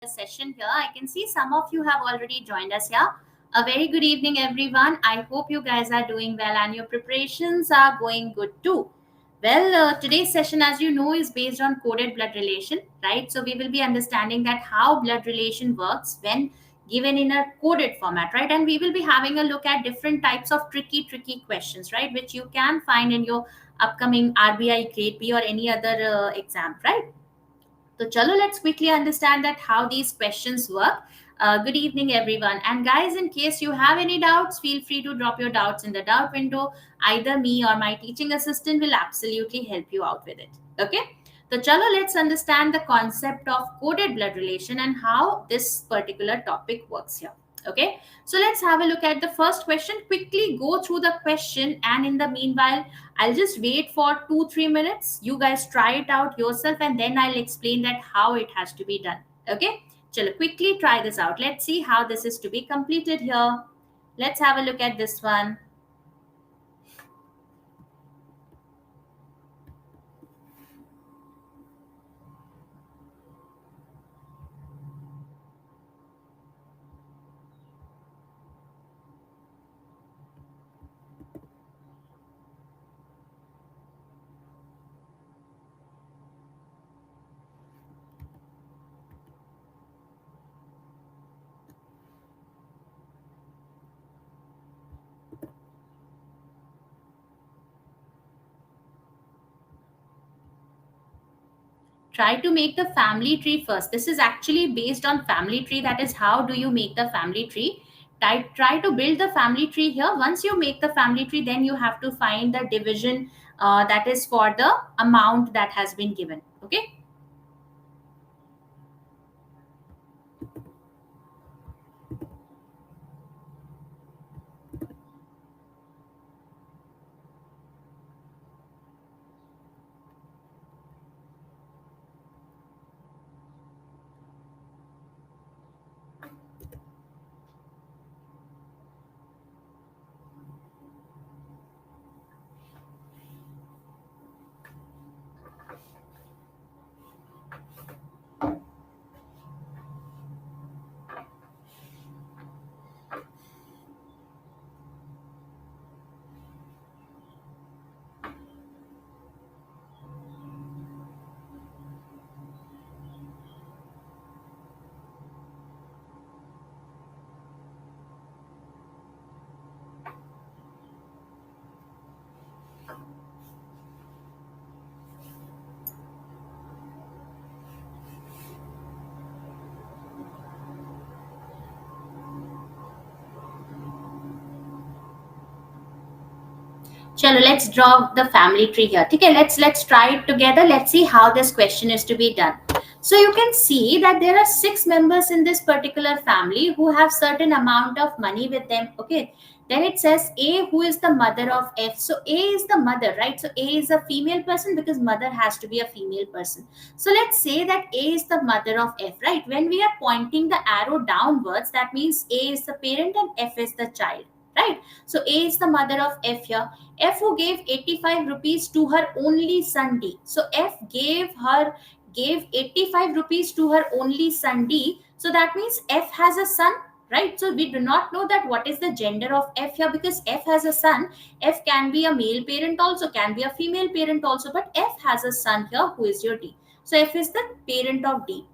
session here. I can see some of you have already joined us here. A very good evening, everyone. I hope you guys are doing well and your preparations are going good too. Well, today's session, as you know, is based on coded blood relation, right? So we will be understanding that how blood relation works when given in a coded format, right? And we will be having a look at different types of tricky questions, right? Which you can find in your upcoming RBI grade B or any other exam, right? So, chalo, let's quickly understand that how these questions work. Good evening, everyone. And guys, in case you have any doubts, feel free to drop your doubts in the doubt window. Either me or my teaching assistant will absolutely help you out with it. Okay. So, chalo, let's understand the concept of coded blood relation and how this particular topic works here. Okay. So, let's have a look at the first question. Quickly go through the question, and in the meanwhile, I'll just wait for 2-3 minutes. You guys try it out yourself, and then I'll explain that how it has to be done. Okay? Chalo, quickly try this out. Let's see how this is to be completed here. Let's have a look at this one. Try to make the family tree first. This is actually based on family tree. That is, how do you make the family tree? Try to build the family tree here. Once you make the family tree, then you have to find the division that is for the amount that has been given. Okay. Chalo, let's draw the family tree here. Okay, let's try it together. Let's see how this question is to be done. So you can see that there are 6 members in this particular family who have certain amount of money with them. Okay, then it says A, who is the mother of F. So A is the mother, right? So A is a female person because mother has to be a female person. So let's say that A is the mother of F, right? When we are pointing the arrow downwards, that means A is the parent and F is the child, right? So A is the mother of F here. F who gave 85 rupees to her only son D. So F gave 85 rupees to her only son D. So that means F has a son, right? So we do not know that what is the gender of F here because F has a son. F can be a male parent also, can be a female parent also, but F has a son here who is your D. So F is the parent of D.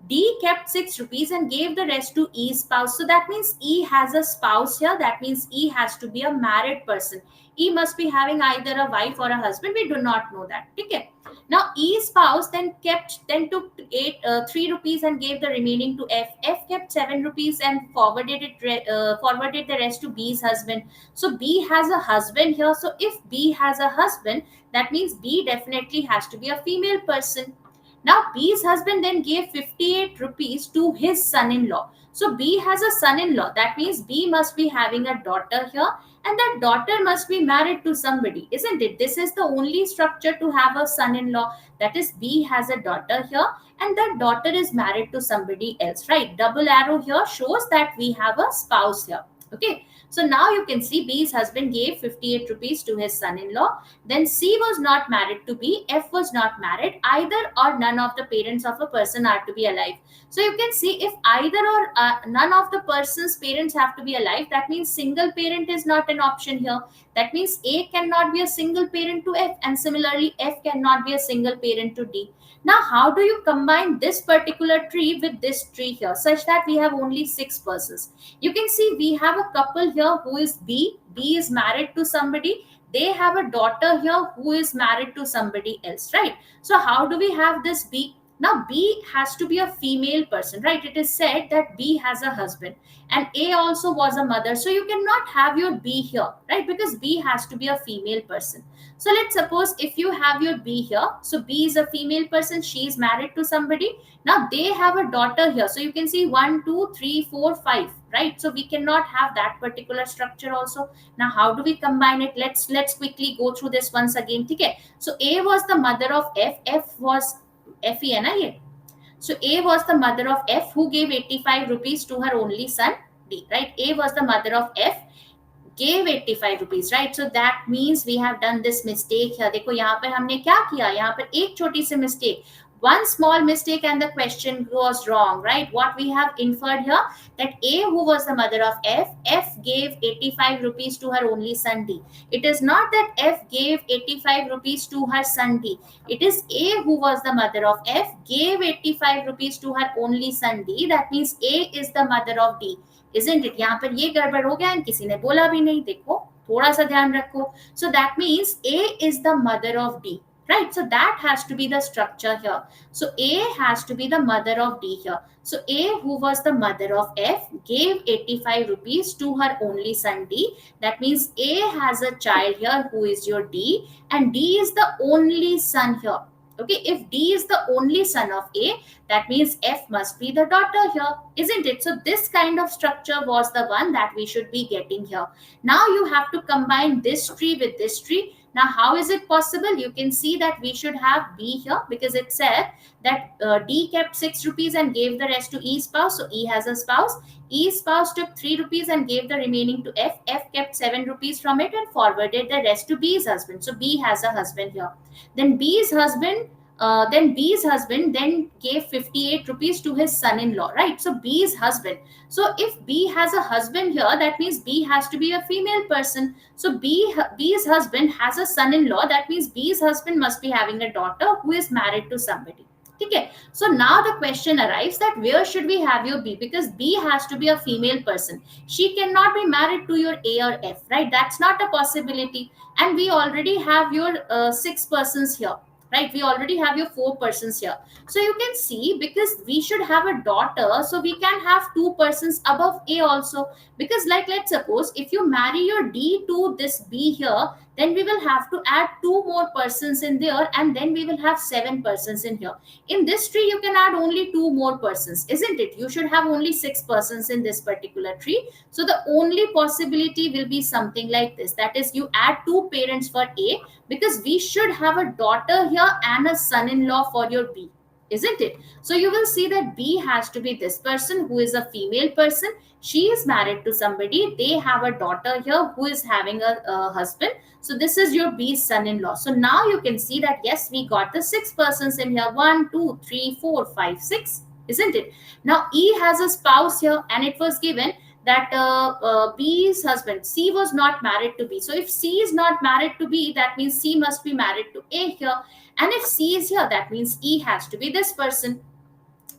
D kept 6 rupees and gave the rest to E's spouse. So that means E has a spouse here. That means E has to be a married person. E must be having either a wife or a husband. We do not know that. Okay. Now E's spouse then took 3 rupees and gave the remaining to F. F kept 7 rupees and forwarded the rest to B's husband. So B has a husband here. So if B has a husband, that means B definitely has to be a female person. Now, B's husband then gave 58 rupees to his son-in-law. So, B has a son-in-law. That means B must be having a daughter here, and that daughter must be married to somebody, isn't it? This is the only structure to have a son-in-law. That is, B has a daughter here, and that daughter is married to somebody else, right? Double arrow here shows that we have a spouse here. Okay, so now you can see B's husband gave 58 rupees to his son-in-law. Then C was not married to B, F was not married, either or none of the parents of a person are to be alive. So you can see if either or none of the person's parents have to be alive, that means single parent is not an option here. That means A cannot be a single parent to F, and similarly F cannot be a single parent to D. Now, how do you combine this particular tree with this tree here such that we have only 6 persons? You can see we have a couple here who is B. B is married to somebody. They have a daughter here who is married to somebody else, right? So how do we have this B? Now B has to be a female person, right? It is said that B has a husband and A also was a mother. So you cannot have your B here, right? Because B has to be a female person. So let's suppose if you have your B here, so B is a female person, she is married to somebody. Now they have a daughter here. So you can see 1, 2, 3, 4, 5, right? So we cannot have that particular structure also. Now how do we combine it? Let's quickly go through this once again. Okay. So A was the mother of F. F was FENIA. So A was the mother of F who gave 85 rupees to her only son D, right? A was the mother of F, gave 85 rupees, right? So that means we have done this mistake here. देखो यहाँ पर हमने क्या किया, यहाँ पर एक छोटी सी mistake, one small mistake and the question was wrong, right? What we have inferred here, that A, who was the mother of F, F gave 85 rupees to her only son D. It is not that F gave 85 rupees to her son D. It is A, who was the mother of F, gave 85 rupees to her only son D. That means A is the mother of D. Isn't it? यहाँ पर ये गड़बड़ हो गया, किसी ने बोला भी नहीं, देखो थोड़ा सा ध्यान रखो. So that means A is the mother of D, right? So that has to be the structure here. So A has to be the mother of D here. So A, who was the mother of F, gave 85 rupees to her only son D. That means A has a child here who is your D, and D is the only son here. Okay, if D is the only son of A, that means F must be the daughter here, isn't it? So this kind of structure was the one that we should be getting here. Now you have to combine this tree with this tree. Now how is it possible? You can see that we should have B here because it said that D kept 6 rupees and gave the rest to E spouse. So E has a spouse. E spouse took 3 rupees and gave the remaining to F. F kept 7 rupees from it and forwarded the rest to B's husband. So B has a husband here. Then B's husband then gave 58 rupees to his son-in-law, right? So B's husband. So if B has a husband here, that means B has to be a female person. So B's husband has a son-in-law. That means B's husband must be having a daughter who is married to somebody. Okay. So now the question arrives that where should we have your B? Because B has to be a female person. She cannot be married to your A or F, right? That's not a possibility. And we already have your 6 persons here, right? We already have your 4 persons here. So you can see, because we should have a daughter, so we can have 2 persons above A also. Because like, let's suppose if you marry your D to this B here, then we will have to add 2 more persons in there, and then we will have 7 persons in here. In this tree, you can add only 2 more persons, isn't it? You should have only 6 persons in this particular tree. So the only possibility will be something like this. That is, you add 2 parents for A, because we should have a daughter here and a son-in-law for your B, isn't it? So you will see that B has to be this person who is a female person. She is married to somebody. They have a daughter here who is having a husband. So this is your B's son-in-law. So now you can see that yes, we got the 6 persons in here. 1, 2, 3, 4, 5, 6, isn't it? Now E has a spouse here, and it was given that B's husband, C, was not married to B. So if C is not married to B, that means C must be married to A here. And if C is here, that means E has to be this person.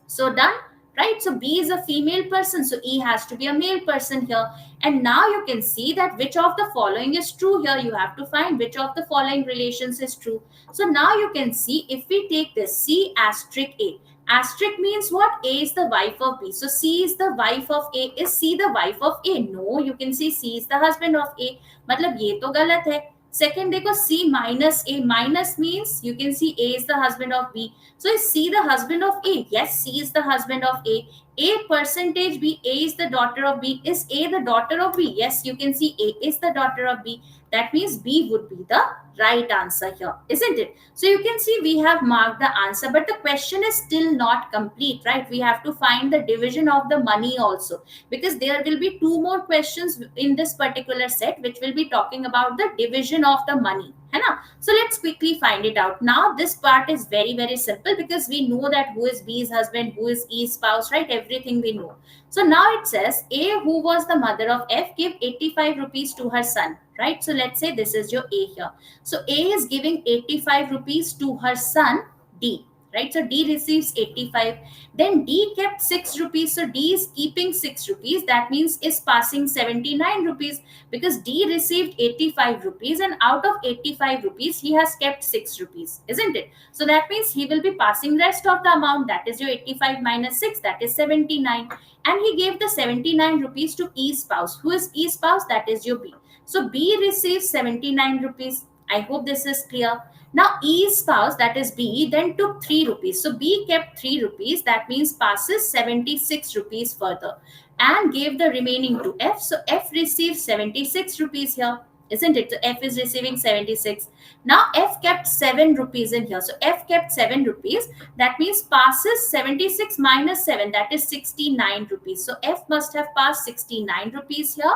So done, right? So B is a female person, so E has to be a male person here. And now you can see that which of the following is true here. You have to find which of the following relations is true. So now you can see, if we take this C asterisk A, asterisk means what? A is the wife of B. So C is the wife of A. Is C the wife of A? No, you can see C is the husband of A. मतलब ये तो गलत है. Second, देखो C minus A. Minus means you can see A is the husband of B. So is C the husband of A? Yes, C is the husband of A. A percentage B, A is the daughter of B. Is A the daughter of B? Yes, you can see A is the daughter of B. That means B would be the right answer here, isn't it? So you can see we have marked the answer, but the question is still not complete, right? We have to find the division of the money also, because there will be two more questions in this particular set which will be talking about the division of the money, है ना? So let's quickly find it out. Now this part is very very simple, because we know that who is B's husband, who is E's spouse, right? Everything we know. So now it says A, who was the mother of F, gave 85 rupees to her son, right? So let's say this is your A here. So A is giving 85 rupees to her son D, right? So D receives 85. Then D kept 6 rupees. So D is keeping 6 rupees. That means is passing 79 rupees, because D received 85 rupees, and out of 85 rupees he has kept 6 rupees, isn't it? So that means he will be passing rest of the amount. That is your 85 minus 6, that is 79. And he gave the 79 rupees to E spouse. Who is E spouse? That is your B. So B receives 79 rupees. I hope this is clear. Now E's spouse, that is B, then took 3 rupees. So B kept 3 rupees. That means passes 76 rupees further and gave the remaining to F. So F receives 76 rupees here, isn't it? So F is receiving 76. Now F kept 7 rupees in here. So F kept 7 rupees. That means passes 76 minus 7, that is 69 rupees. So F must have passed 69 rupees here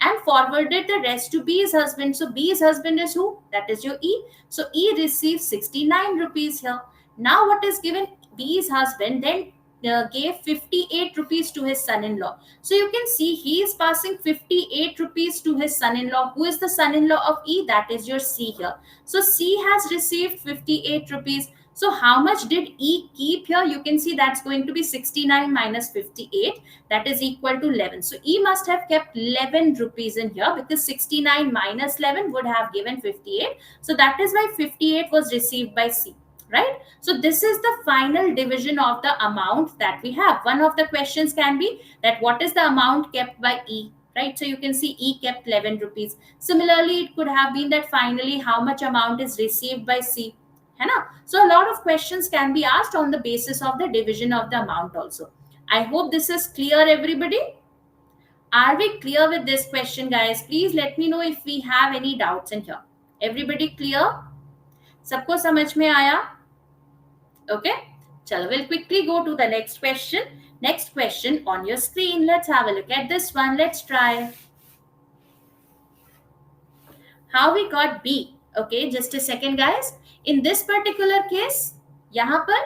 and forwarded the rest to B's husband. So B's husband is who? That is your E. So E receives 69 rupees here. Now what is given? B's husband then gave 58 rupees to his son-in-law. So you can see he is passing 58 rupees to his son-in-law. Who is the son-in-law of E? That is your C here. So C has received 58 rupees. So how much did E keep here? You can see that's going to be 69 minus 58. That is equal to 11. So E must have kept 11 rupees in here, because 69 minus 11 would have given 58. So that is why 58 was received by C, right? So this is the final division of the amount that we have. One of the questions can be that what is the amount kept by E, right? So you can see E kept 11 rupees. Similarly, it could have been that finally how much amount is received by C. है ना? So a lot of questions can be asked on the basis of the division of the amount also. I hope this is clear, everybody. Are we clear with this question, guys? Please let me know if we have any doubts in here. Everybody clear? सबको समझ में आया? Okay. Chalo, we'll quickly go to the next question. Next question on your screen. Let's have a look at this one. Let's try. How we got B? Okay, just a second, guys. In this particular case, यहाँ पर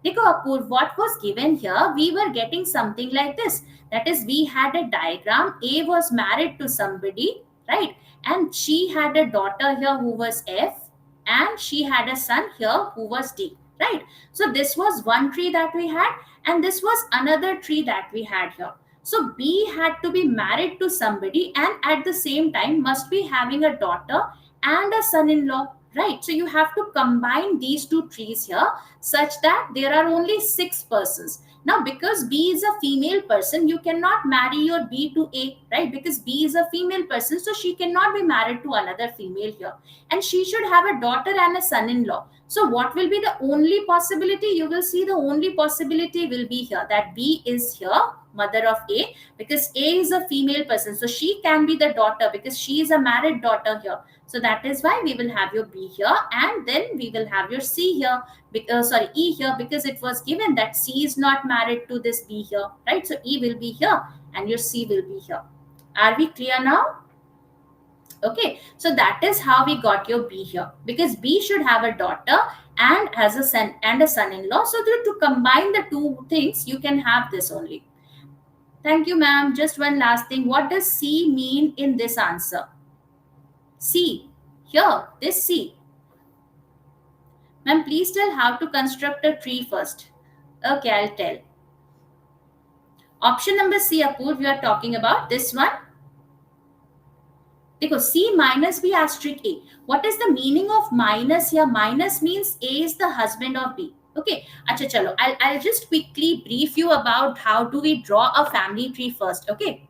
देखो अपूर्व, what was given here, we were getting something like this. That is, we had a diagram. A was married to somebody, right? And she had a daughter here who was F, and she had a son here who was D, right? So this was one tree that we had, and this was another tree that we had here. So B had to be married to somebody, and at the same time must be having a daughter and a son-in-law, right? So you have to combine these two trees here such that there are only 6 persons. Now, because B is a female person, you cannot marry your B to A, right? Because B is a female person, so she cannot be married to another female here. And she should have a daughter and a son-in-law. So what will be the only possibility? You will see the only possibility will be here, that B is here, mother of A, because A is a female person. So she can be the daughter because she is a married daughter here. So that is why we will have your B here, and then we will have your C here, E here, because it was given that C is not married to this B here, right? So E will be here and your C will be here. Are we clear now? Okay, so that is how we got your B here, because B should have a daughter and has a son and a son-in-law. So to combine the two things, you can have this only. Thank you, ma'am. Just one last thing. What does C mean in this answer? C. Here, this C. Ma'am, please tell how to construct a tree first. Okay, I'll tell. Option number C, Apoorv, we are talking about this one. Because C minus B asterisk A. What is the meaning of minus here? Minus means A is the husband of B. Okay, acha chalo. I'll just quickly brief you about how do we draw a family tree first. Okay.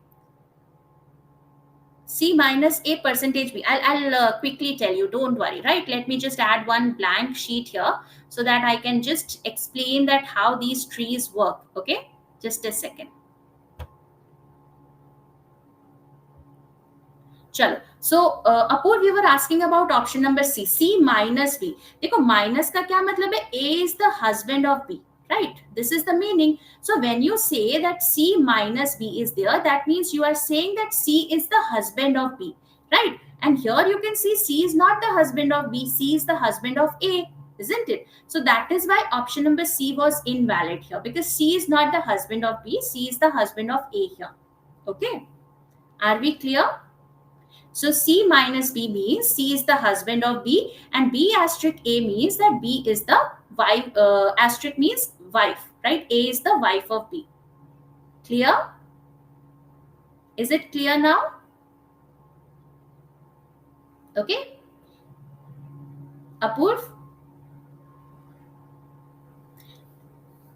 C minus A percentage B. I'll quickly tell you. Don't worry, right? Let me just add one blank sheet here so that I can just explain that how these trees work. Okay. Just a second. चलो, so Apoorva you were asking about option number C minus B. देखो minus का क्या मतलब है? A is the husband of B, right? This is the meaning. So when you say that C minus B is there, that means you are saying that C is the husband of B, right? And here you can see C is not the husband of B, C is the husband of A, isn't it? So that is why option number C was invalid here, because C is not the husband of B, C is the husband of A here. Okay, are we clear? So C minus B means C is the husband of B, and B asterisk A means that B is the wife, asterisk means wife, right? A is the wife of B. Clear? Is it clear now? Okay. Apurv?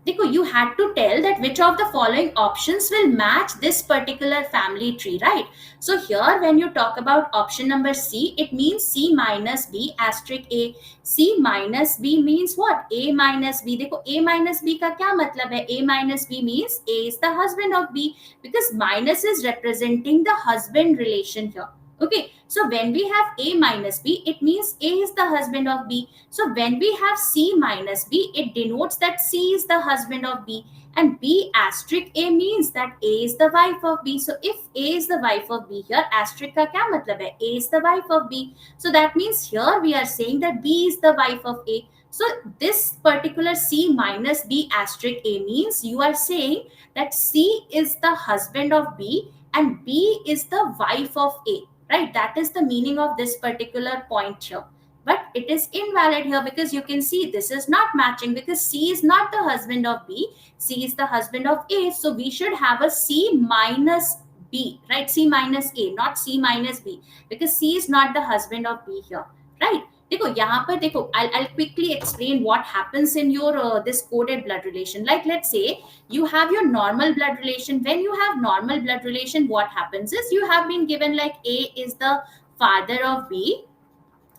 देखो, you had to tell that which of the following options will match this particular family tree, right? So here when you talk about option number C, it means C minus B asterisk A. C minus B means what? A minus B. देखो, A minus B का क्या मतलब है? A minus B means A is the husband of B, because minus is representing the husband relation here. Okay, so when we have A minus B, it means A is the husband of B. So when we have C minus B, it denotes that C is the husband of B, and B asterisk A means that A is the wife of B. So if A is the wife of B here, asterisk का क्या मतलब है? A is the wife of B. So that means here we are saying that B is the wife of A. So this particular C minus B asterisk A means you are saying that C is the husband of B and B is the wife of A. Right, that is the meaning of this particular point here. But it is invalid here, because you can see this is not matching, because C is not the husband of B, C is the husband of A. So we should have a C minus B, right? C minus A, not C minus B, because C is not the husband of B here, right? देखो यहाँ पर देखो, I'll quickly explain what happens in your this coded blood relation. Like let's say you have your normal blood relation. When you have normal blood relation, what happens is you have been given like A is the father of B.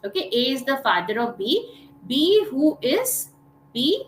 Okay, A is the father of B. B who is the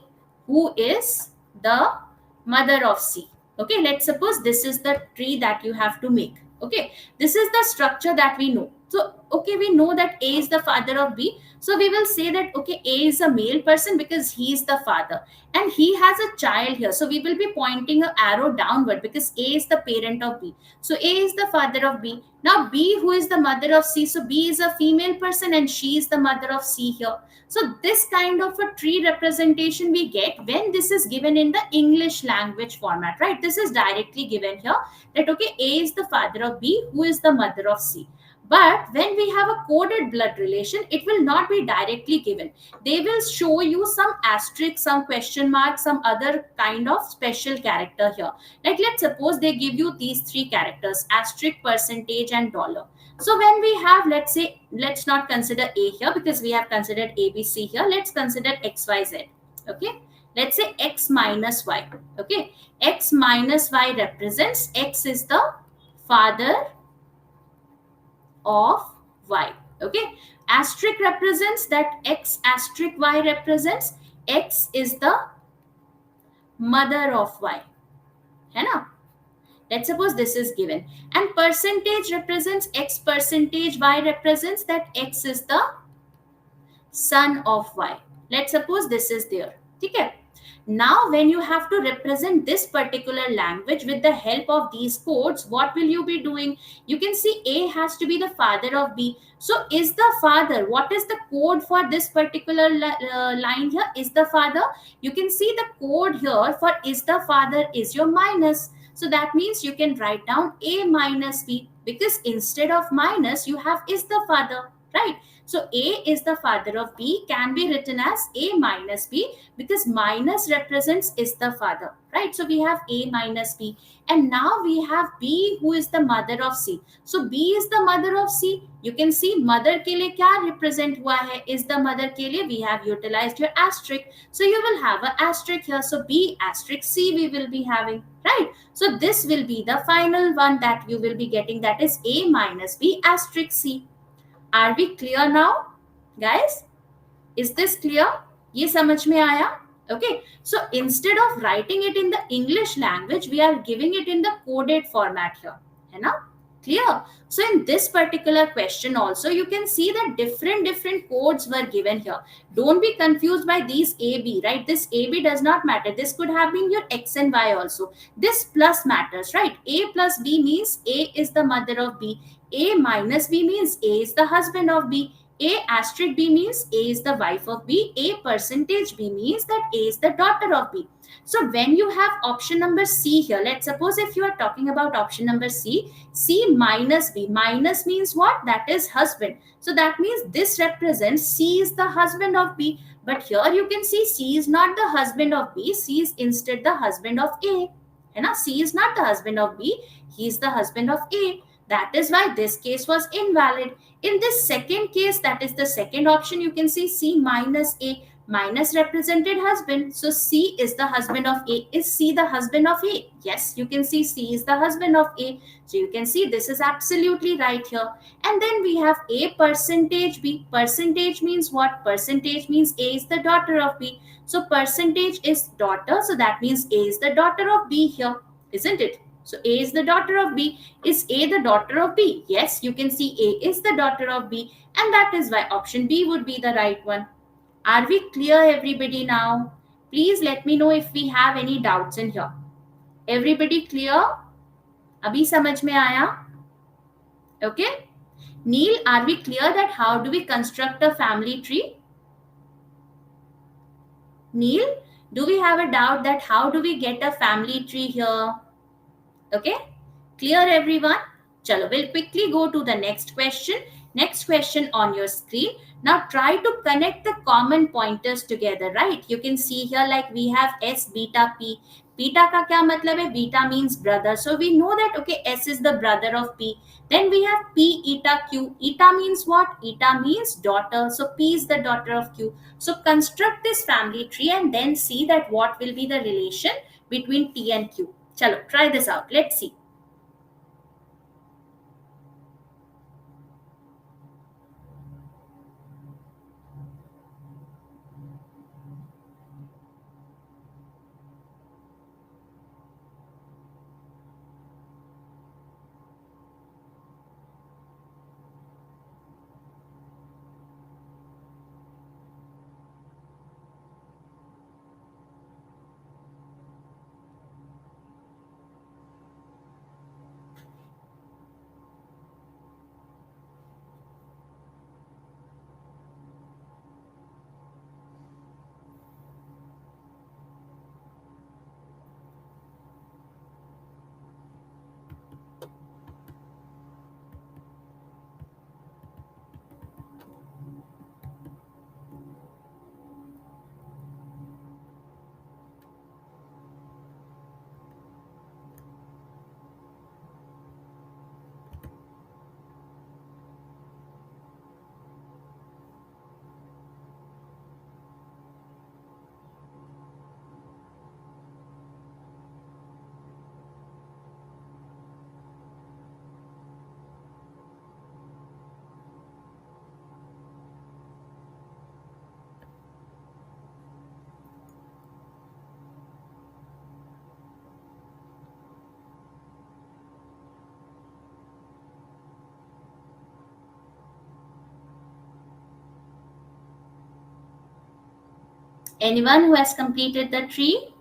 mother of C. Okay, let's suppose this is the tree that you have to make. Okay, this is the structure that we know. So okay, we know that A is the father of B. So we will say that okay, A is a male person because he is the father, and he has a child here. So we will be pointing an arrow downward because A is the parent of B. So A is the father of B. Now B who is the mother of C. So B is a female person and she is the mother of C here. So this kind of a tree representation we get when this is given in the English language format, right? This is directly given here that okay, A is the father of B who is the mother of C. But when we have a coded blood relation, it will not be directly given. They will show you some asterisk, some question mark, some other kind of special character here. Like let's suppose they give you these three characters, asterisk, percentage, and dollar. So when we have, let's say, let's not consider A here because we have considered ABC here. Let's consider XYZ. Okay. Let's say X minus Y. Okay. X minus Y represents X is the father of Y. Okay, asterisk represents that X asterisk Y represents X is the mother of Y. है ना? Let's suppose this is given, and percentage represents X, percentage Y represents that X is the son of Y. Let's suppose this is there. Okay. Now when you have to represent this particular language with the help of these codes, what will you be doing? You can see A has to be the father of B. So is the father, what is the code for this particular line here? Is the father. You can see the code here for is the father is your minus. So that means you can write down A minus B, because instead of minus you have is the father, right? So A is the father of B can be written as A minus B, because minus represents is the father, right? So we have A minus B, and now we have B who is the mother of C. So B is the mother of C. You can see mother के लिए क्या represent हुआ है? Is the mother के लिए we have utilized your asterisk. So you will have an asterisk here. So B asterisk C we will be having, right? So this will be the final one that you will be getting, that is A minus B asterisk C. Are we clear now, guys? Is this clear? ये समझ में आया? Okay, so instead of writing it in the English language, we are giving it in the coded format here. है ना? Clear? So in this particular question also, you can see that different codes were given here. Don't be confused by these AB, right? This AB does not matter. This could have been your X and Y also. This plus matters, right? A plus B means A is the mother of B. A minus B means A is the husband of B. A asterisk B means A is the wife of B. A percentage B means that A is the daughter of B. So when you have option number C here, let's suppose if you are talking about option number C, C minus B. Minus means what? That is husband. So that means this represents C is the husband of B. But here you can see C is not the husband of B. C is instead the husband of A. And now C is not the husband of B. He is the husband of A. That is why this case was invalid. In this second case, that is the second option, you can see C minus A. Minus represented husband. So C is the husband of A. Is C the husband of A? Yes, you can see C is the husband of A. So you can see this is absolutely right here. And then we have A percentage B. Percentage means what? Percentage means A is the daughter of B. So percentage is daughter. So that means A is the daughter of B here. Isn't it? So A is the daughter of B. Is A the daughter of B? Yes, you can see A is the daughter of B. And that is why option B would be the right one. Are we clear, everybody, now? Please let me know if we have any doubts in here. Everybody clear? Abhi samajh mein aaya? Okay. Neil, are we clear that how do we construct a family tree? Neil, do we have a doubt that how do we get a family tree here? Okay. Clear, everyone? Chalo, we'll quickly go to the next question. Next question on your screen. Now try to connect the common pointers together, right? You can see here like we have S, beta, P. Beta ka kya matlab hai? Beta means brother. So we know that, okay, S is the brother of P. Then we have P, eta, Q. Eta means what? Eta means daughter. So P is the daughter of Q. So construct this family tree and then see that what will be the relation between P and Q. Chalo, try this out. Let's see. Anyone who has completed the tree?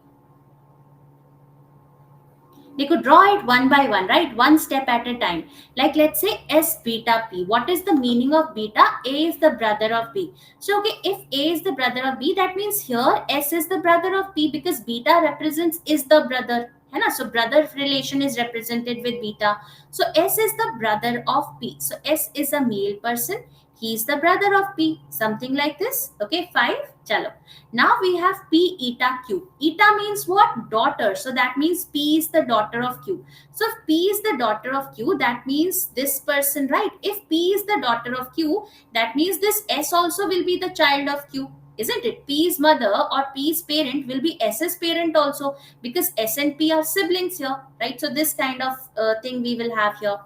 They could draw it one by one, right? One step at a time. Like let's say S beta P. What is the meaning of beta? A is the brother of B. So okay, if A is the brother of B, that means here S is the brother of P because beta represents is the brother. है ना? So brother relation is represented with beta. So S is the brother of P. So S is a male person. He is the brother of P. Something like this. Okay, 5. Chalo. Now we have P eta Q. Eta means what? Daughter. So that means P is the daughter of Q. So if P is the daughter of Q, that means this person, right? If P is the daughter of Q, that means this S also will be the child of Q. Isn't it? P's mother or P's parent will be S's parent also because S and P are siblings here, right? So this kind of thing we will have here.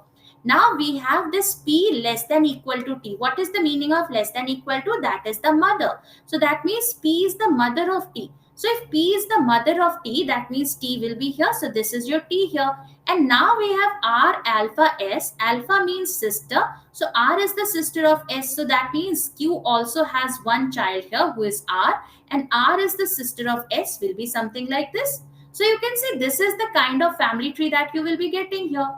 Now we have this P less than equal to T. What is the meaning of less than equal to? That is the mother. So that means P is the mother of T. So if P is the mother of T, that means T will be here. So this is your T here. And now we have R alpha S. Alpha means sister. So R is the sister of S. So that means Q also has one child here who is R. And R is the sister of S, will be something like this. So you can say this is the kind of family tree that you will be getting here,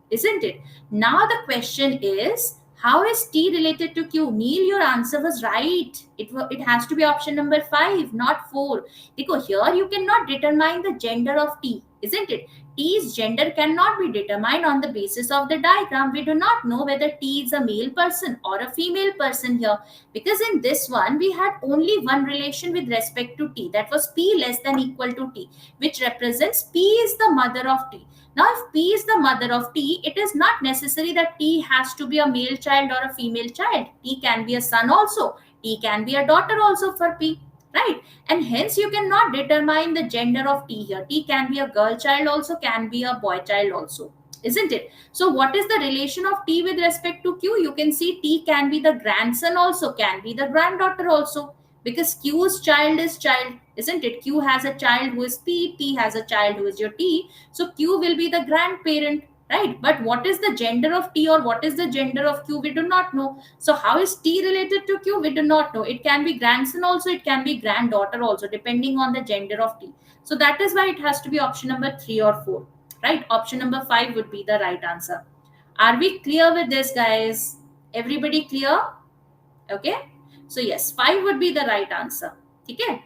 isn't it? Now the question is, how is T related to Q? Neil, your answer was right. It has to be option number 5, not 4. Because here you cannot determine the gender of T, isn't it? T's gender cannot be determined on the basis of the diagram. We do not know whether T is a male person or a female person here. Because in this one, we had only one relation with respect to T. That was P less than equal to T, which represents P is the mother of T. Now, if P is the mother of T, it is not necessary that T has to be a male child or a female child. T can be a son also. T can be a daughter also for P, right? And hence you cannot determine the gender of T here. T can be a girl child also, can be a boy child also, isn't it? So what is the relation of T with respect to Q? You can see T can be the grandson also, can be the granddaughter also, because Q's child is child, isn't it? Q has a child who is P, P has a child who is your T. So Q will be the grandparent, right? But what is the gender of T or what is the gender of Q? We do not know. So how is T related to Q? We do not know. It can be grandson also, it can be granddaughter also, depending on the gender of T. So that is why it has to be option number 3 or 4, right? Option number 5 would be the right answer. Are we clear with this, guys? Everybody clear? Okay. So yes, 5 would be the right answer. Okay.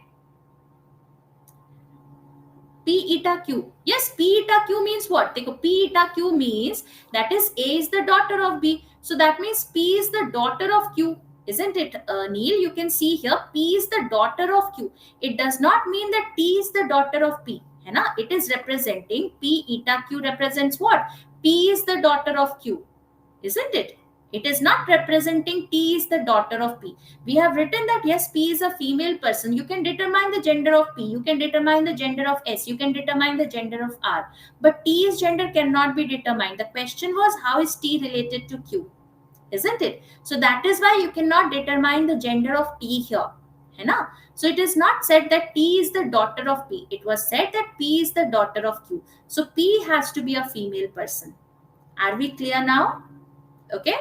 P eta Q. Yes, P eta Q means what? P eta Q means that is A is the daughter of B. So that means P is the daughter of Q. Isn't it, Neil? You can see here P is the daughter of Q. It does not mean that T is the daughter of P. It is representing P eta Q represents what? P is the daughter of Q, isn't it? It is not representing T is the daughter of P. We have written that yes, P is a female person. You can determine the gender of P. You can determine the gender of S. You can determine the gender of R. But T's gender cannot be determined. The question was, how is T related to Q? Isn't it? So that is why you cannot determine the gender of T here. So it is not said that T is the daughter of P. It was said that P is the daughter of Q. So P has to be a female person. Are we clear now? Okay.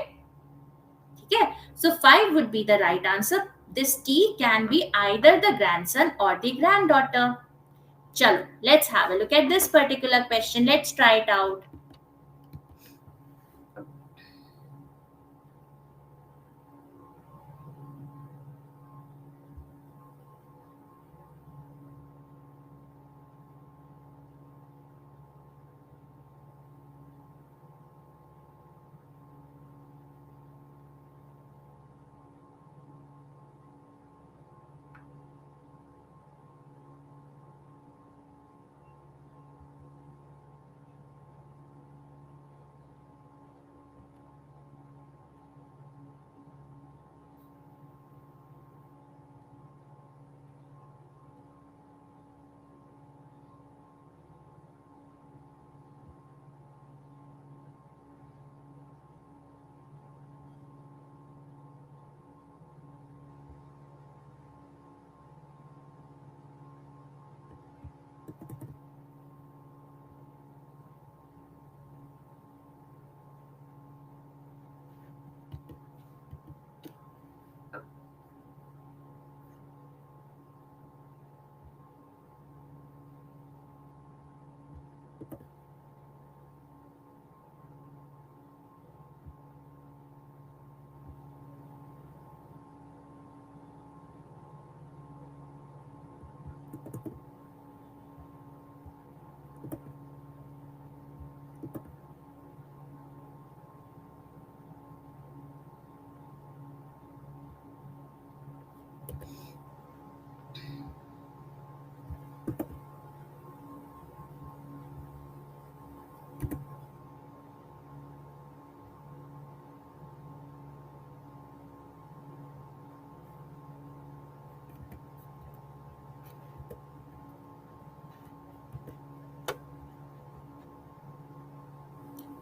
Okay, so 5 would be the right answer. This T can be either the grandson or the granddaughter. Chalo, let's have a look at this particular question. Let's try it out.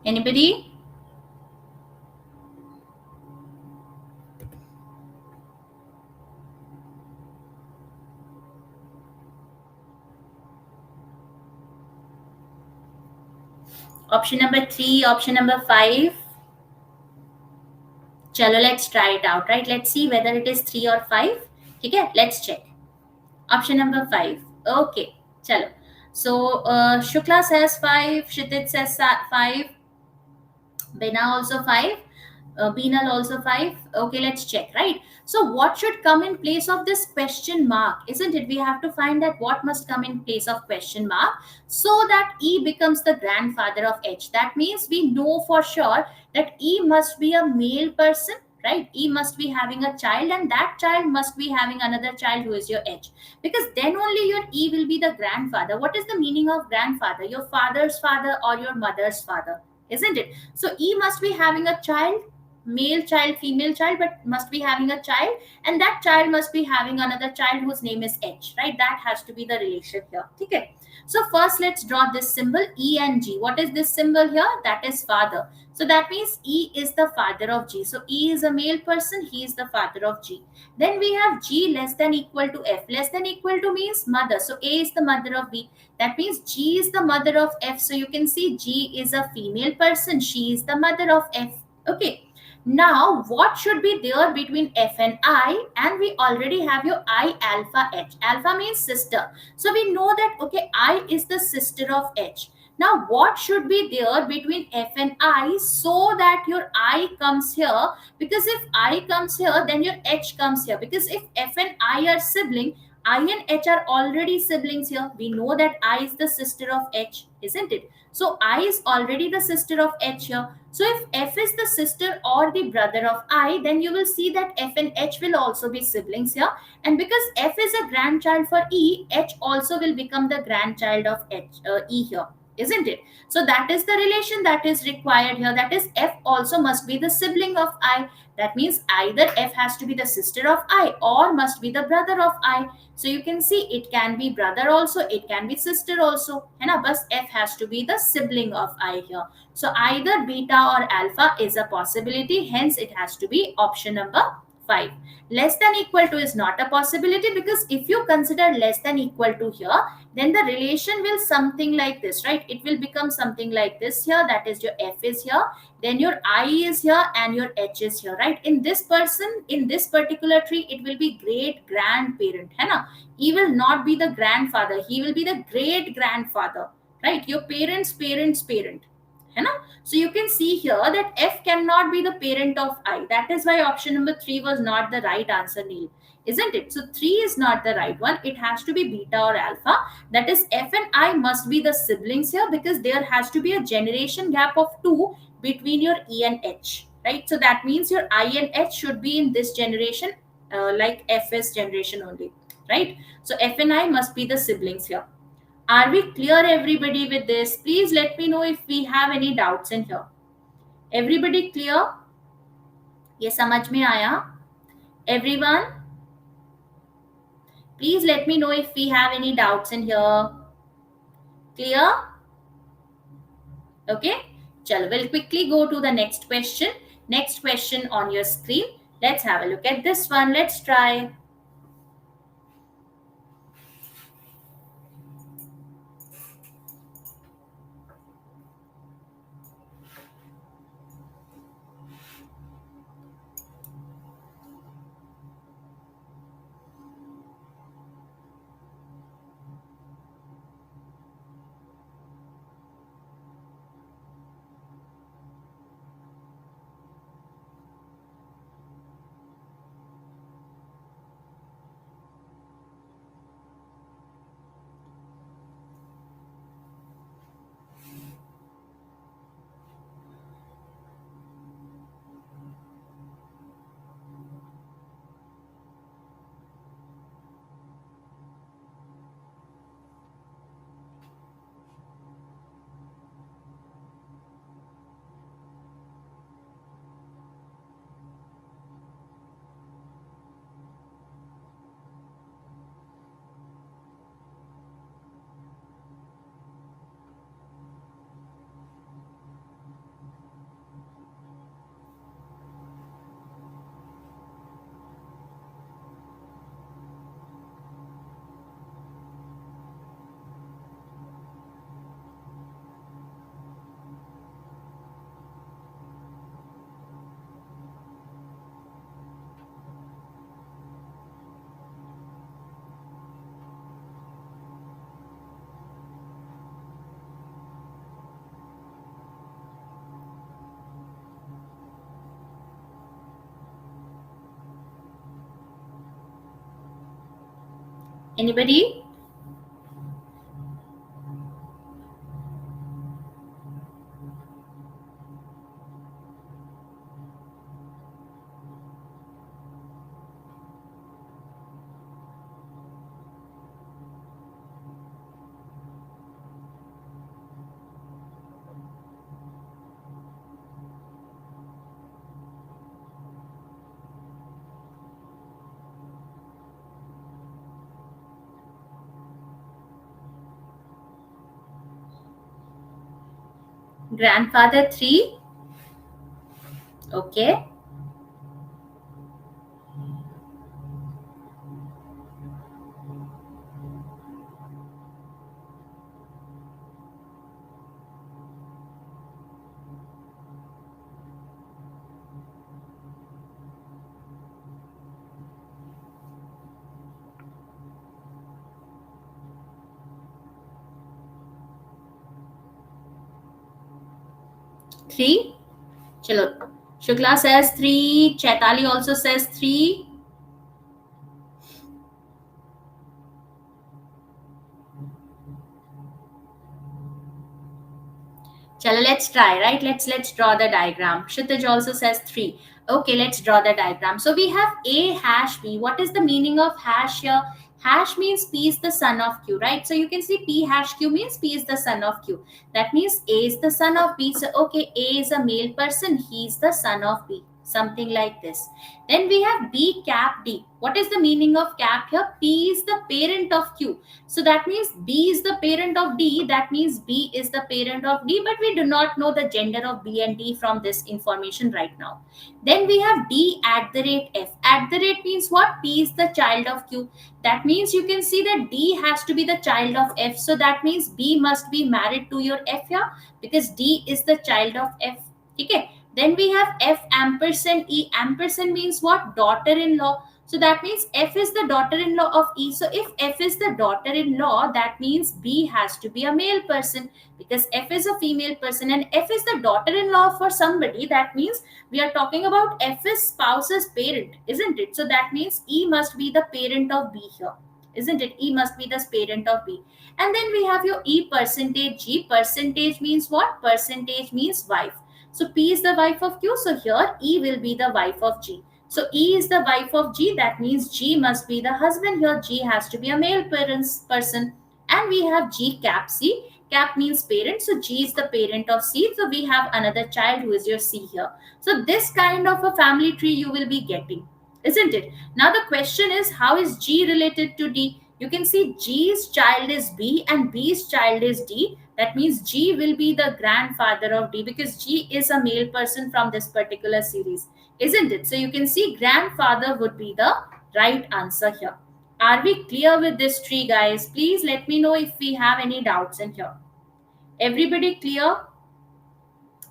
Anybody? Option number 3, option number 5. Chalo, let's try it out, right? Let's see whether it is 3 or 5. Okay, let's check. Option number 5. Okay, chalo. So, Shukla says 5, Kshitij says 5, Bina also 5, Beenal also 5. Okay, let's check, right? So, what should come in place of this question mark? Isn't it? We have to find that what must come in place of question mark so that E becomes the grandfather of H. That means we know for sure that E must be a male person, right? E must be having a child, and that child must be having another child who is your H. Because then only your E will be the grandfather. What is the meaning of grandfather? Your father's father or your mother's father, isn't it? So E must be having a child, male child, female child, but must be having a child, and that child must be having another child whose name is H, right? That has to be the relation here. Okay. So first let's draw this symbol E and G. What is this symbol here? That is father. So that means E is the father of G. So E is a male person, he is the father of G. Then we have G less than equal to F. Less than equal to means mother. So A is the mother of B. That means G is the mother of F. So you can see G is a female person. She is the mother of F. Okay. Now, what should be there between F and I? And we already have your I alpha H. Alpha means sister. So we know that, okay, I is the sister of H. Now, what should be there between F and I so that your I comes here? Because if I comes here, then your H comes here. Because if F and I are sibling, I and H are already siblings here. We know that I is the sister of H, isn't it? So I is already the sister of H here. So if F is the sister or the brother of I, then you will see that F and H will also be siblings here. And because F is a grandchild for E, H also will become the grandchild of E here, isn't it? So that is the relation that is required here. That is, F also must be the sibling of I. That means either F has to be the sister of I or must be the brother of I. So you can see it can be brother also, it can be sister also. And but F has to be the sibling of I here. So either beta or alpha is a possibility. Hence it has to be option number 5. Less than equal to is not a possibility, because if you consider less than equal to here, then the relation will something like this, right? It will become something like this here. That is, your F is here, then your I is here, and your H is here, right? In this person, in this particular tree, it will be great grandparent, है ना? He will not be the grandfather, he will be the great grandfather, right? Your parents parents parent, है ना? So you can see here that F cannot be the parent of I. That is why option number 3 was not the right answer, Neil, isn't it? So 3 is not the right one. It has to be beta or alpha. That is, F and I must be the siblings here, because there has to be a generation gap of 2 between your E and H, right? So that means your I and H should be in this generation, like F's generation only, right? So F and I must be the siblings here. Are we clear, everybody, with this? Please let me know if we have any doubts in here. Everybody clear? ये समझ में आया? Everyone? Please let me know if we have any doubts in here. Clear? Okay. Chalo, we'll quickly go to the next question. Next question on your screen. Let's have a look at this one. Let's try. Anybody? Grandfather 3. Okay. 3. Chalo. Shukla says 3. Chaitali also says 3. Chalo, let's try, right? Let's draw the diagram. Kshitij also says 3. Okay, let's draw the diagram. So we have A hash B. What is the meaning of hash here? Hash means P is the son of Q, right? So you can see P hash Q means P is the son of Q. That means A is the son of B. So okay, A is a male person. He is the son of B. Something like this. Then we have B cap D. What is the meaning of cap here? P is the parent of Q. So that means B is the parent of D. That means B is the parent of D, but we do not know the gender of B and D from this information right now. Then we have D at the rate F. At the rate means what? P is the child of Q. That means you can see that D has to be the child of F. So that means B must be married to your F here because D is the child of F. Okay. Then we have F ampersand E. Ampersand means what? Daughter-in-law. So that means F is the daughter-in-law of E. So if F is the daughter-in-law, that means B has to be a male person because F is a female person and F is the daughter-in-law for somebody. That means we are talking about F is spouse's parent, isn't it? So that means E must be the parent of B here. Isn't it? E must be the parent of B. And then we have your E percentage G. Percentage means what? Percentage means wife. So P is the wife of Q. So here E will be the wife of G. So E is the wife of G. That means G must be the husband here. G has to be a male person. And we have G cap C. Cap means parent. So G is the parent of C. So we have another child who is your C here. So this kind of a family tree you will be getting, isn't it? Now the question is, how is G related to D? You can see G's child is B and B's child is D. That means G will be the grandfather of D because G is a male person from this particular series, isn't it? So you can see grandfather would be the right answer here. Are we clear with this tree, guys? Please let me know if we have any doubts in here. Everybody clear?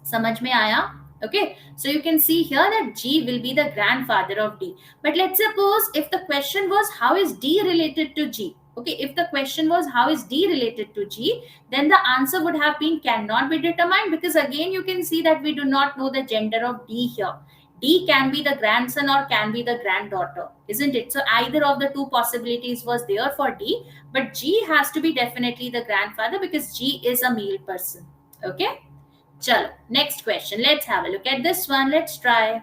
समझ में आया? Okay, so you can see here that G will be the grandfather of D. But let's suppose if the question was how is D related to G? Okay, if the question was how is D related to G, then the answer would have been cannot be determined because again you can see that we do not know the gender of D here. D can be the grandson or can be the granddaughter, isn't it? So either of the two possibilities was there for D, but G has to be definitely the grandfather because G is a male person. Okay. Chalo, next question. Let's have a look at this one. Let's try.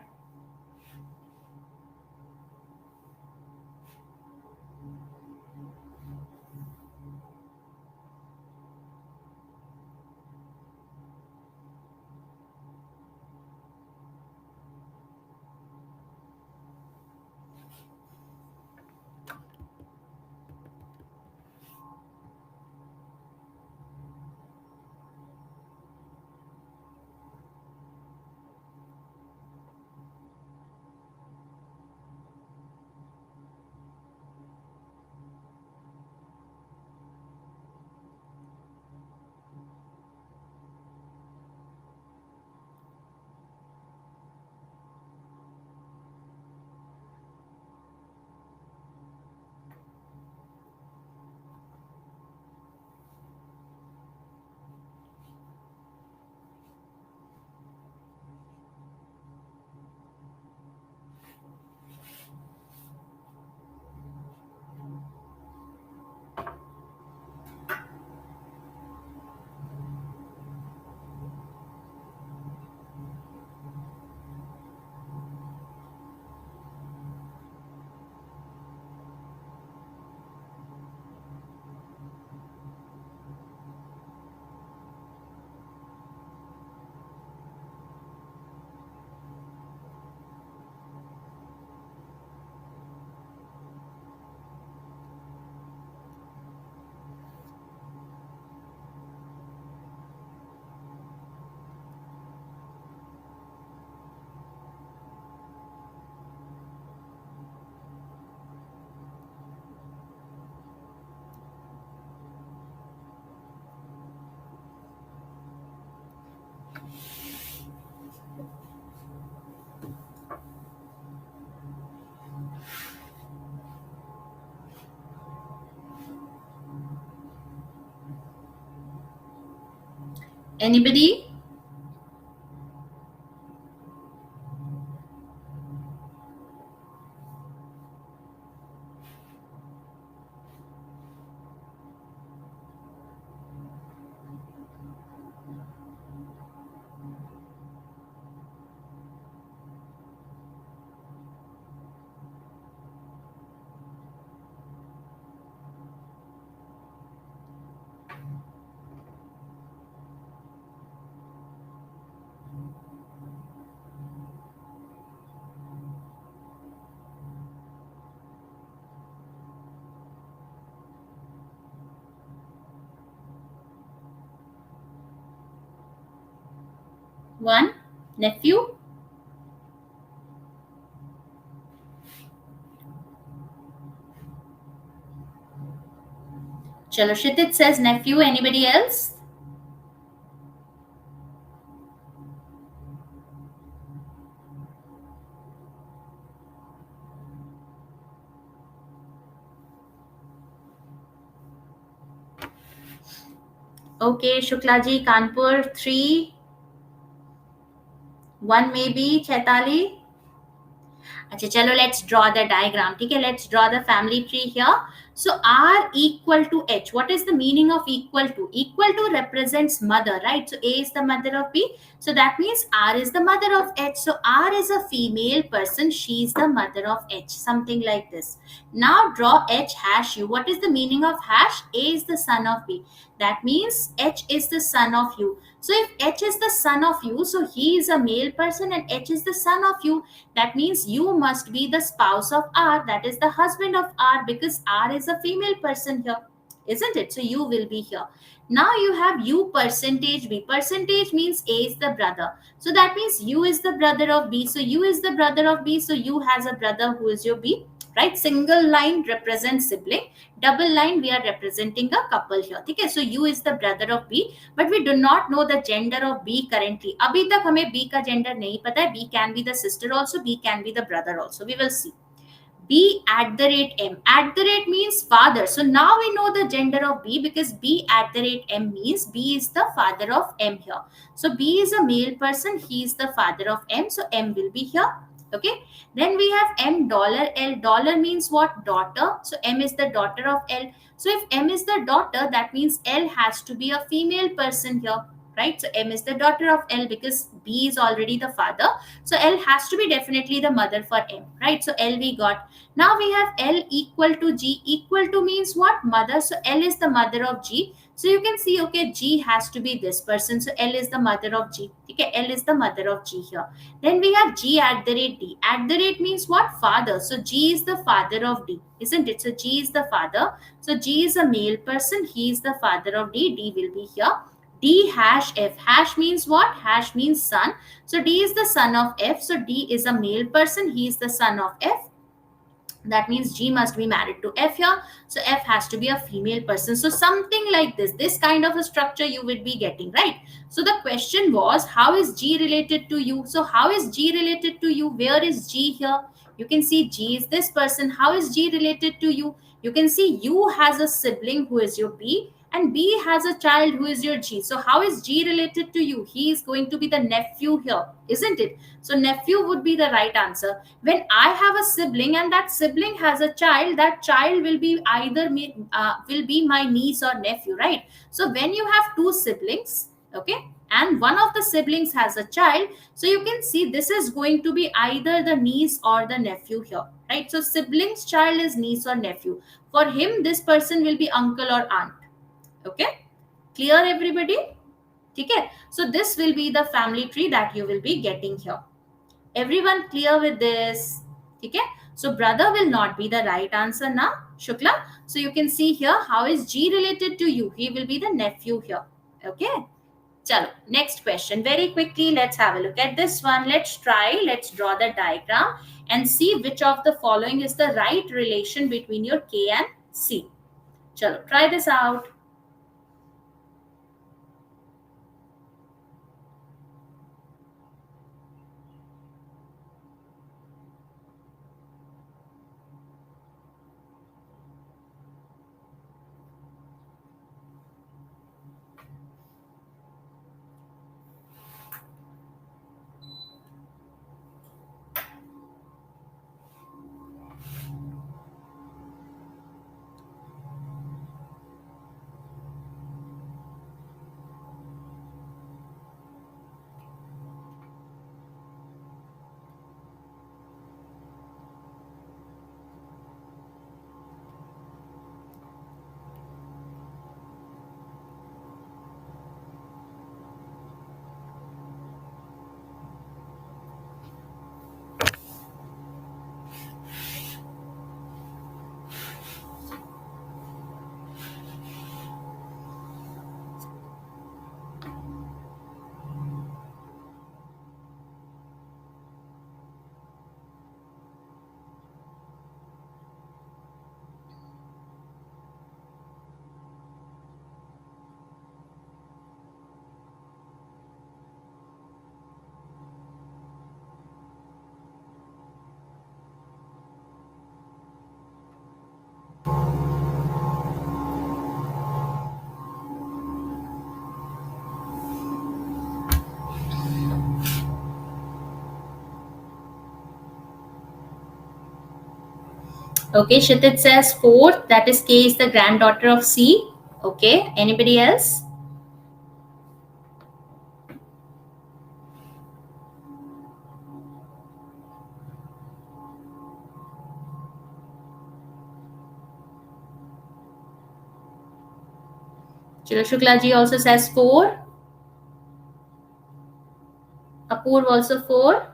Anybody? One? Nephew? Chalo, Kshitij says nephew. Anybody else? Okay, Shuklaji, Kanpur, 3. One maybe, Chaitali. अच्छा चलो let's draw the diagram ठीक है let's draw the family tree here so r equal to h what is the meaning of equal to represents mother right so a is the mother of b so that means r is the mother of h so r is a female person she is the mother of h something like this now draw h hash u what is the meaning of hash a is the son of b that means h is the son of u so if h is the son of u so he is a male person and h is the son of you that means you must be the spouse of R, that is the husband of R, because R is a female person here, isn't it? So you will be here. Now you have U percentage B. Percentage means A is the brother. So that means U is the brother of B. So U is the brother of B. So U has a brother who is your B. Right? Single line represents sibling. Double line we are representing a couple here. Okay? So U is the brother of B. But we do not know the gender of B currently. अभी तक हमें B का gender नहीं पता है. B can be the sister also. B can be the brother also. We will see. B at the rate M. At the rate means father. So now we know the gender of B because B at the rate M means B is the father of M here. So B is a male person. He is the father of M. So M will be here. Okay. Then we have M dollar L. Dollar means what? Daughter. So M is the daughter of L. So if M is the daughter, that means L has to be a female person here. Right. So M is the daughter of L because B is already the father. So L has to be definitely the mother for M. Right. So L we got. Now we have L equal to G. Equal to means what? Mother. So L is the mother of G. So you can see, okay, G has to be this person. So L is the mother of G. Okay, L is the mother of G here. Then we have G at the rate D. At the rate means what? Father. So G is the father of D, isn't it? So G is the father. So G is a male person. He is the father of D. D will be here. D hash F. Hash means what? Hash means son. So D is the son of F. So D is a male person. He is the son of F. That means G must be married to F here. So F has to be a female person. So something like this kind of a structure you will be getting, right? So the question was, how is G related to you? So how is G related to you? Where is G here? You can see G is this person. How is G related to you? You can see U has a sibling who is your B and B has a child who is your G. So how is G related to you? He is going to be the nephew here, isn't it? So nephew would be the right answer. When I have a sibling and that sibling has a child, that child will be either me, will be my niece or nephew, right? So when you have two siblings, okay, and one of the siblings has a child, so you can see this is going to be either the niece or the nephew here, right? So sibling's child is niece or nephew. For him, this person will be uncle or aunt. Okay, clear everybody? Okay, so this will be the family tree that you will be getting here. Everyone clear with this? Okay, so brother will not be the right answer now, Shukla. So you can see here how is G related to you? He will be the nephew here. Okay. Chalo, next question. Very quickly, let's have a look at this one. Let's draw the diagram and see which of the following is the right relation between your K and C. Chalo, try this out. Okay, Kshitij says fourth, that is K is the granddaughter of C. Okay, anybody else? Chilo Shukla ji also says 4. Apurv also 4.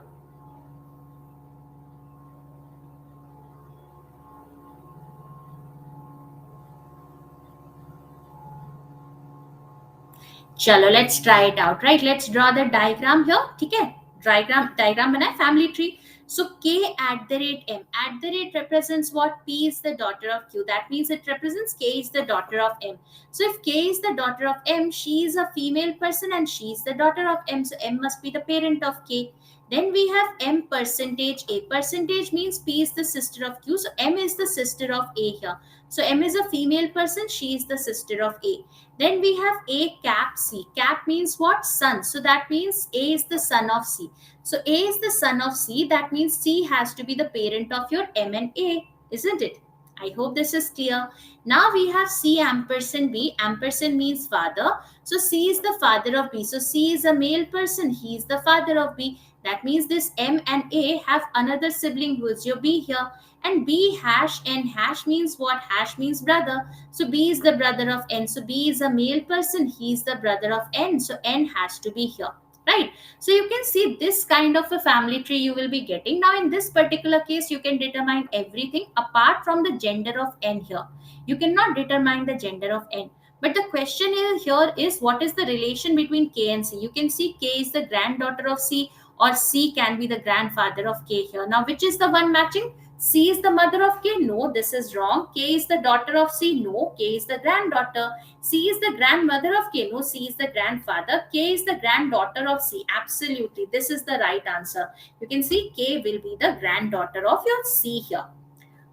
चलो let's try it out, right? Let's draw the diagram here. ठीक है, diagram बनाए family tree. So K at the rate M, at the rate represents what? P is the daughter of Q, that means it represents K is the daughter of M. So if K is the daughter of M, she is a female person and she is the daughter of M, so M must be the parent of K. Then we have M percentage A. Percentage means P is the sister of Q, so M is the sister of A here. So M is a female person, she is the sister of A. Then we have A cap C. Cap means what? Son. So that means A is the son of C. So A is the son of C. That means C has to be the parent of your M and A, isn't it? I hope this is clear. Now we have C ampersand B. Ampersand means father. So C is the father of B. So C is a male person. He is the father of B. That means this M and A have another sibling who is your B here. And B hash N hash means what? Hash means brother. So B is the brother of N. So B is a male person. He is the brother of N. So N has to be here. Right. So you can see this kind of a family tree you will be getting. Now in this particular case, you can determine everything apart from the gender of N here. You cannot determine the gender of N. But the question here is what is the relation between K and C? You can see K is the granddaughter of C or C can be the grandfather of K here. Now which is the one matching? C is the mother of K? No, this is wrong. K is the daughter of C? No, K is the granddaughter. C is the grandmother of K? No, C is the grandfather. K is the granddaughter of C? Absolutely, this is the right answer. You can see K will be the granddaughter of your C here.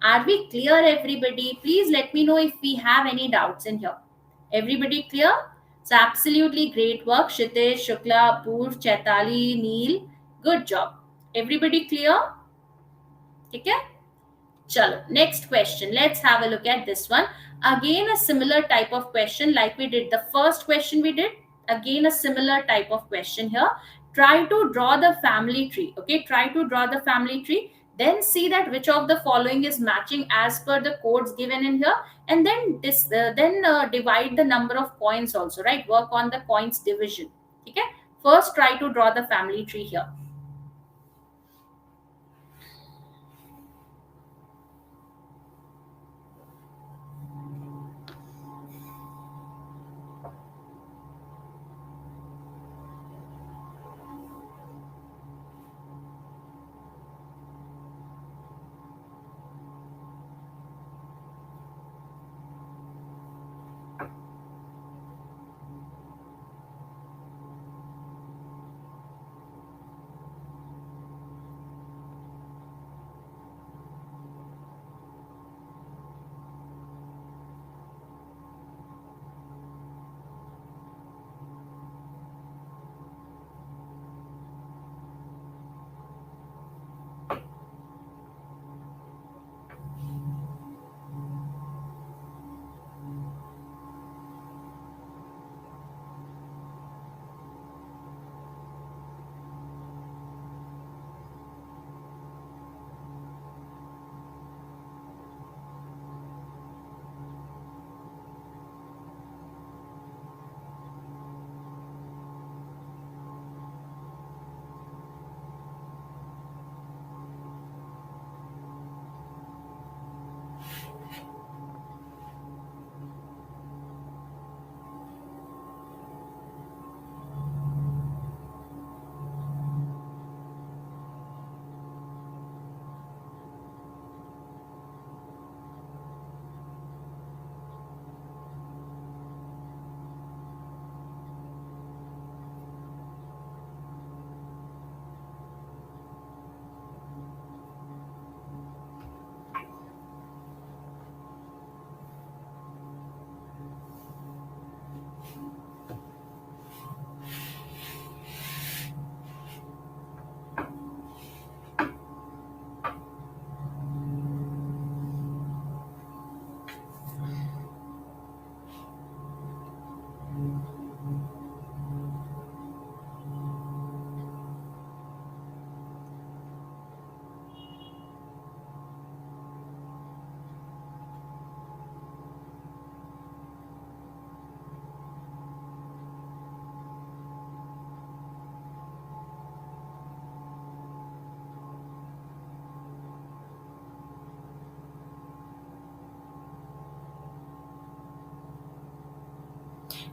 Are we clear, everybody? Please let me know if we have any doubts in here. Everybody clear? So absolutely great work, Kshitij, Shukla, Apurv, Chaitali, Neil. Good job. Everybody clear? Okay? Chalo, next question. Let's have a look at this one. Again, a similar type of question like we did the first question we did. Again, a similar type of question here. Try to draw the family tree. Okay, try to draw the family tree. Then see that which of the following is matching as per the codes given in here, and then divide the number of coins also. Right, work on the coins division. Okay, first try to draw the family tree here.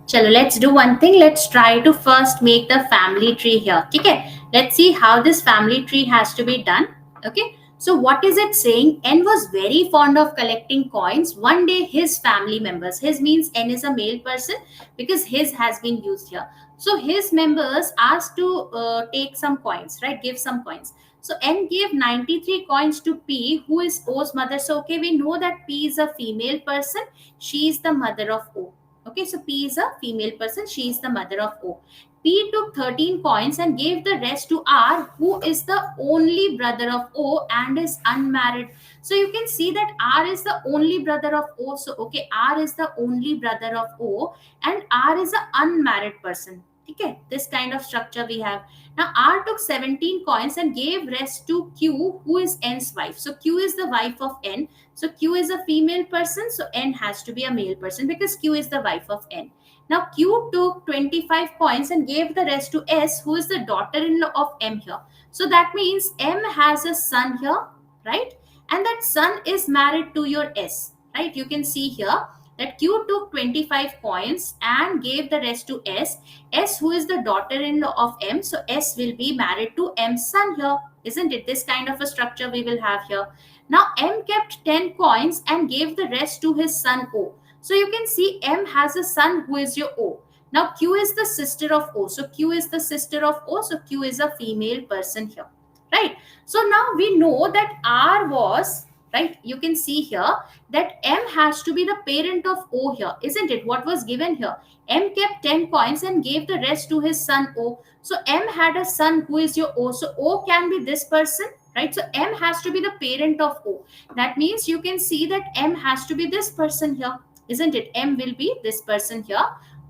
Chalo, let's do one thing. Let's try to first make the family tree here. Okay, let's see how this family tree has to be done. Okay, so what is it saying? N was very fond of collecting coins. One day, his family members, his means N is a male person because his has been used here. So his members asked to take some coins, right? Give some coins. So N gave 93 coins to P, who is O's mother. So okay, we know that P is a female person. She is the mother of O. Okay, so P is a female person. She is the mother of O. P took 13 coins and gave the rest to R, who is the only brother of O and is unmarried. So you can see that R is the only brother of O. So, okay, R is the only brother of O and R is an unmarried person. Okay, this kind of structure we have. Now, R took 17 coins and gave rest to Q, who is N's wife. So, Q is the wife of N. So Q is a female person, so N has to be a male person because Q is the wife of N. Now Q took 25 coins and gave the rest to S, who is the daughter-in-law of M here. So that means M has a son here, right? And that son is married to your S, right? You can see here that Q took 25 coins and gave the rest to S. S, who is the daughter-in-law of M, so S will be married to M's son here. Isn't it? This kind of a structure we will have here. Now M kept 10 coins and gave the rest to his son O. So you can see M has a son who is your O. Now Q is the sister of O. So Q is the sister of O. So Q is a female person here. Right. So now we know that R was, right, you can see here that M has to be the parent of O here, isn't it? What was given here? M kept 10 coins and gave the rest to his son O. So M had a son who is your O. So O can be this person, right? So M has to be the parent of O. That means you can see that M has to be this person here, isn't it? M will be this person here,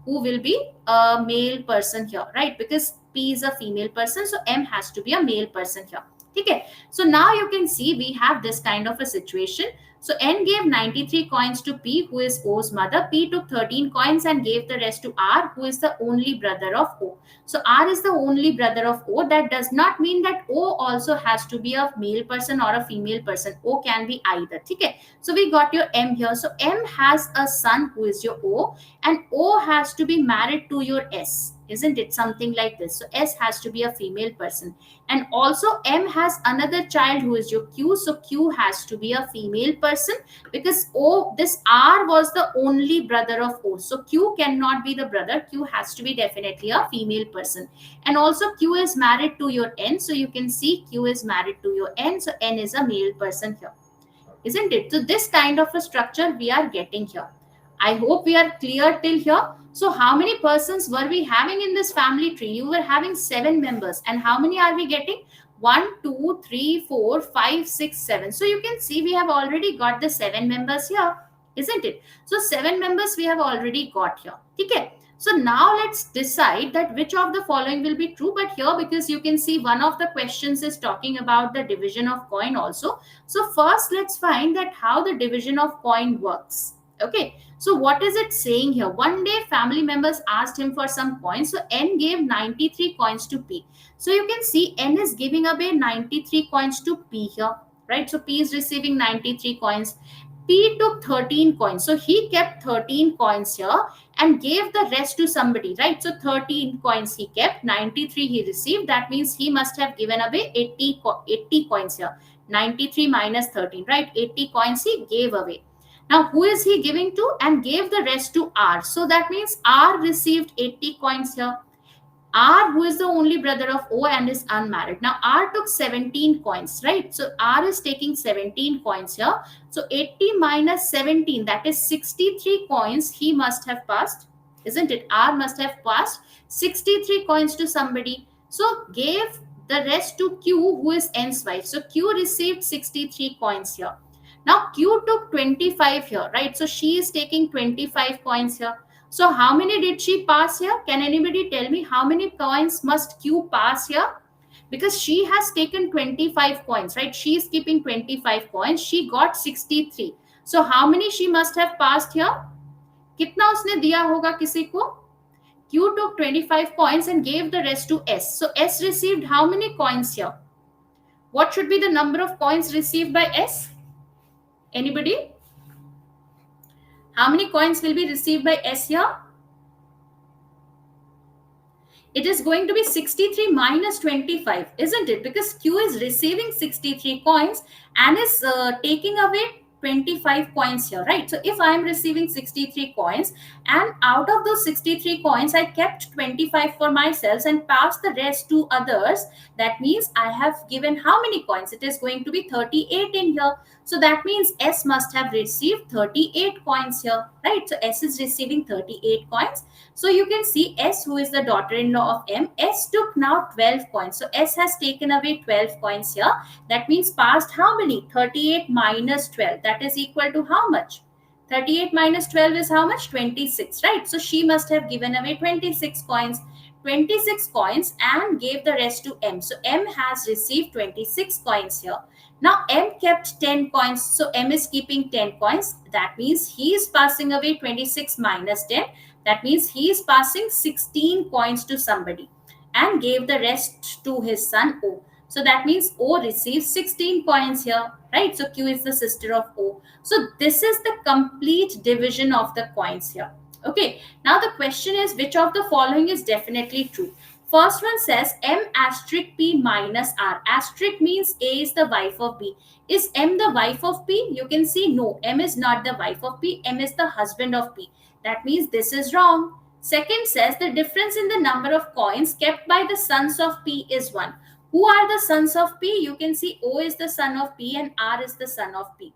who will be a male person here, right? Because P is a female person, so M has to be a male person here. Okay, so now you can see we have this kind of a situation. So N gave 93 coins to P, who is O's mother. P took 13 coins and gave the rest to R, who is the only brother of O. So R is the only brother of O. That does not mean that O also has to be a male person or a female person. O can be either. Okay, so we got your M here. So M has a son who is your O, and O has to be married to your S. Isn't it something like this? So S has to be a female person. And also M has another child who is your Q. So Q has to be a female person because O, this R was the only brother of O. So Q cannot be the brother. Q has to be definitely a female person. And also Q is married to your N. So you can see Q is married to your N. So N is a male person here. Isn't it? So this kind of a structure we are getting here. I hope we are clear till here. So how many persons were we having in this family tree? You were having 7 members. And how many are we getting? 1, 2, 3, 4, 5, 6, 7. So you can see we have already got the 7 members here. Isn't it? So 7 members we have already got here. Okay. So now let's decide that which of the following will be true. But here, because you can see one of the questions is talking about the division of coin also. So first let's find that how the division of coin works. Okay, so what is it saying here? One day family members asked him for some coins. So N gave 93 coins to P. So you can see N is giving away 93 coins to P here, right? So P is receiving 93 coins. P took 13 coins. So he kept 13 coins here and gave the rest to somebody, right? So 13 coins he kept, 93 he received. That means he must have given away 80 coins here. 93 minus 13, right? 80 coins he gave away. Now, who is he giving to? And gave the rest to R. So that means R received 80 coins here. R, who is the only brother of O and is unmarried. Now, R took 17 coins, right? So, R is taking 17 coins here. So, 80 minus 17, that is 63 coins he must have passed. Isn't it? R must have passed 63 coins to somebody. So, gave the rest to Q, who is N's wife. So, Q received 63 coins here. Now Q took 25 here, right? So she is taking 25 coins here. So how many did she pass here? Can anybody tell me how many coins must Q pass here? Because she has taken 25 coins, right? She is keeping 25 coins. She got 63. So how many she must have passed here? कितना उसने दिया होगा किसी को? Q took 25 coins and gave the rest to S. So S received how many coins here? What should be the number of coins received by S? Anybody? How many coins will be received by S here? It is going to be 63 minus 25, isn't it? Because Q is receiving 63 coins and is taking away 25 coins here, right? So if I am receiving 63 coins and out of those 63 coins, I kept 25 for myself and passed the rest to others, that means I have given how many coins? It is going to be 38 in here. So that means S must have received 38 coins here, right? So S is receiving 38 coins. So you can see S, who is the daughter-in-law of M, S took now 12 coins. So S has taken away 12 coins here. That means passed how many? 38 minus 12. That is equal to how much? 38 minus 12 is how much? 26, right? So she must have given away 26 coins. 26 coins and gave the rest to M. So M has received 26 coins here. Now M kept 10 coins. So M is keeping 10 coins. That means he is passing away 26 minus 10. That means he is passing 16 coins to somebody and gave the rest to his son O. So that means O receives 16 coins here, right? So Q is the sister of O. So this is the complete division of the coins here. Okay, now the question is, which of the following is definitely true? First one says M asterisk P minus R. Asterisk means A is the wife of B. Is M the wife of P? You can see no, M is not the wife of P. M is the husband of P. That means this is wrong. Second says the difference in the number of coins kept by the sons of P is 1. Who are the sons of P? You can see O is the son of P and R is the son of P,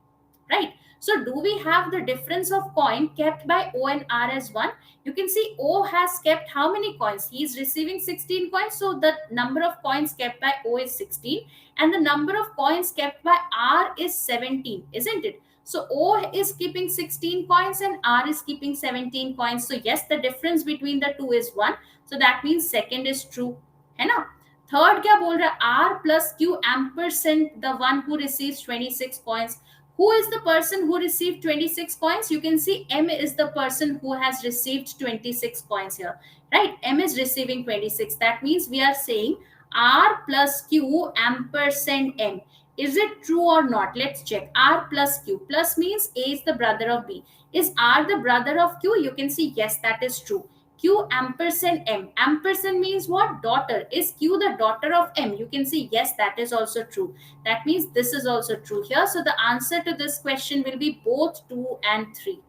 right? So do we have the difference of coin kept by O and R as 1? You can see O has kept how many coins? He is receiving 16 coins. So the number of coins kept by O is 16 and the number of coins kept by R is 17, isn't it? So O is keeping 16 coins and R is keeping 17 coins. So yes, the difference between the two is 1. So that means second is true. है ना? Third क्या बोल रहा है? R plus Q ampersand the one who receives 26 coins. Who is the person who received 26 coins? You can see M is the person who has received 26 coins here, right? M is receiving 26. That means we are saying R plus Q ampersand M. Is it true or not? Let's check. R plus Q. Plus means A is the brother of B. Is R the brother of Q? You can see yes, that is true. Q ampersand M. Ampersand means what? Daughter. Is Q the daughter of M? You can see yes, that is also true. That means this is also true here. So the answer to this question will be both 2 and 3.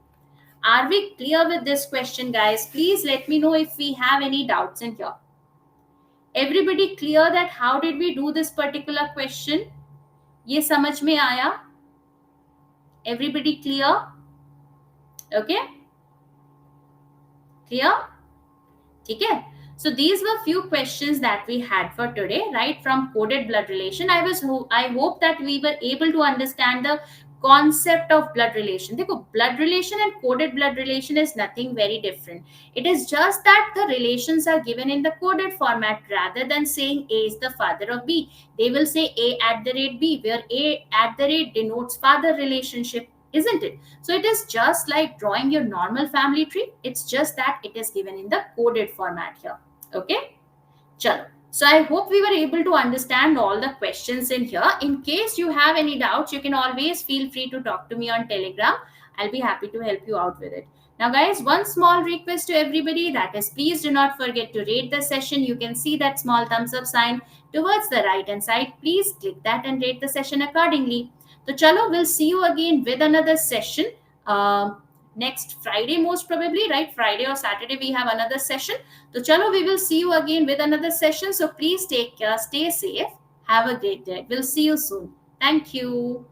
Are we clear with this question, guys? Please let me know if we have any doubts in here. Everybody clear that how did we do this particular question? ये समझ में आया? Everybody clear? Okay? Clear? ठीक है? So these were few questions that we had for today, right? From coded blood relation. I hope that we were able to understand the concept of blood relation. देखो, blood relation and coded blood relation is nothing very different. It is just that the relations are given in the coded format rather than saying A is the father of B. They will say A at the rate B, where A at the rate denotes father relationship, isn't it? So it is just like drawing your normal family tree. It's just that it is given in the coded format here. Okay, chalo. So I hope we were able to understand all the questions in here. In case you have any doubts, you can always feel free to talk to me on Telegram. I'll be happy to help you out with it. Now guys, one small request to everybody, that is, please do not forget to rate the session. You can see that small thumbs up sign towards the right hand side. Please click that and rate the session accordingly. So chalo, we'll see you again with another session. Next Friday, most probably, right? Friday or Saturday, we have another session. So chalo, we will see you again with another session. So please take care, stay safe, have a great day. We'll see you soon. Thank you.